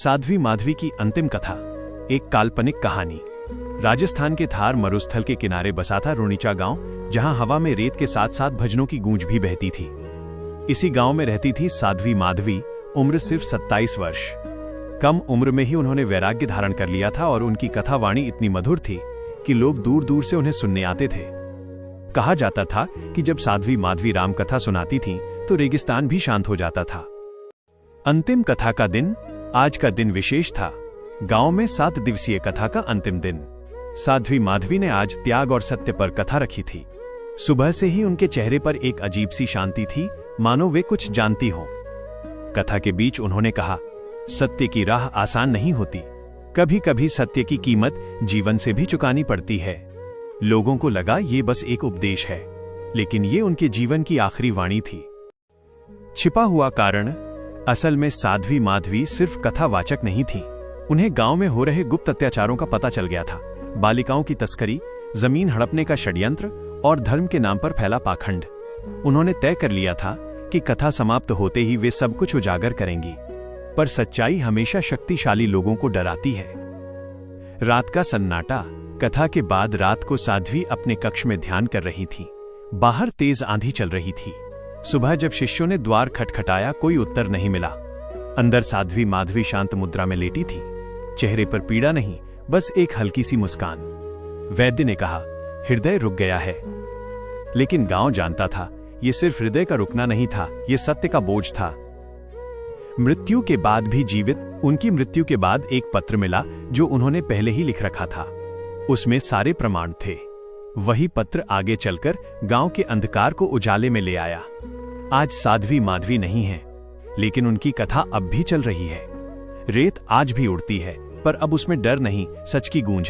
साध्वी माधवी की अंतिम कथा। एक काल्पनिक कहानी। राजस्थान के थार मरुस्थल के किनारे बसा था रुणीचा गांव, जहां हवा में रेत के साथ साथ भजनों की गूंज भी बहती थी। इसी गांव में रहती थी साध्वी माधवी, उम्र सिर्फ 27 वर्ष। कम उम्र में ही उन्होंने वैराग्य धारण कर लिया था और उनकी कथा वाणी इतनी मधुर थी कि लोग दूर दूर से उन्हें सुनने आते थे। कहा जाता था कि जब साध्वी माधवी राम कथा सुनाती थीं, तो रेगिस्तान भी शांत हो जाता था। अंतिम कथा का दिन। आज का दिन विशेष था। गांव में 7 दिवसीय कथा का अंतिम दिन। साध्वी माधवी ने आज त्याग और सत्य पर कथा रखी थी। सुबह से ही उनके चेहरे पर एक अजीब सी शांति थी, मानो वे कुछ जानती हों। कथा के बीच उन्होंने कहा, सत्य की राह आसान नहीं होती। कभी कभी सत्य की कीमत जीवन से भी चुकानी पड़ती है। लोगों को लगा ये बस एक उपदेश है, लेकिन ये उनके जीवन की आखिरी वाणी थी। छिपा हुआ कारण। असल में साध्वी माधवी सिर्फ कथावाचक नहीं थी। उन्हें गांव में हो रहे गुप्त अत्याचारों का पता चल गया था। बालिकाओं की तस्करी, जमीन हड़पने का षड्यंत्र और धर्म के नाम पर फैला पाखंड। उन्होंने तय कर लिया था कि कथा समाप्त होते ही वे सब कुछ उजागर करेंगी। पर सच्चाई हमेशा शक्तिशाली लोगों को डराती है। रात का सन्नाटा। कथा के बाद रात को साध्वी अपने कक्ष में ध्यान कर रही थी। बाहर तेज आंधी चल रही थी। सुबह जब शिष्यों ने द्वार खटखटाया, कोई उत्तर नहीं मिला। अंदर साध्वी माधवी शांत मुद्रा में लेटी थी। चेहरे पर पीड़ा नहीं, बस एक हल्की सी मुस्कान। वैद्य ने कहा, हृदय रुक गया है। लेकिन गांव जानता था, यह सिर्फ हृदय का रुकना नहीं था, यह सत्य का बोझ था। मृत्यु के बाद भी जीवित। उनकी मृत्यु के बाद एक पत्र मिला जो उन्होंने पहले ही लिख रखा था। उसमें सारे प्रमाण थे। वही पत्र आगे चलकर गांव के अंधकार को उजाले में ले आया। आज साध्वी माधवी नहीं है, लेकिन उनकी कथा अब भी चल रही है। रेत आज भी उड़ती है, पर अब उसमें डर नहीं, सच की गूंज है।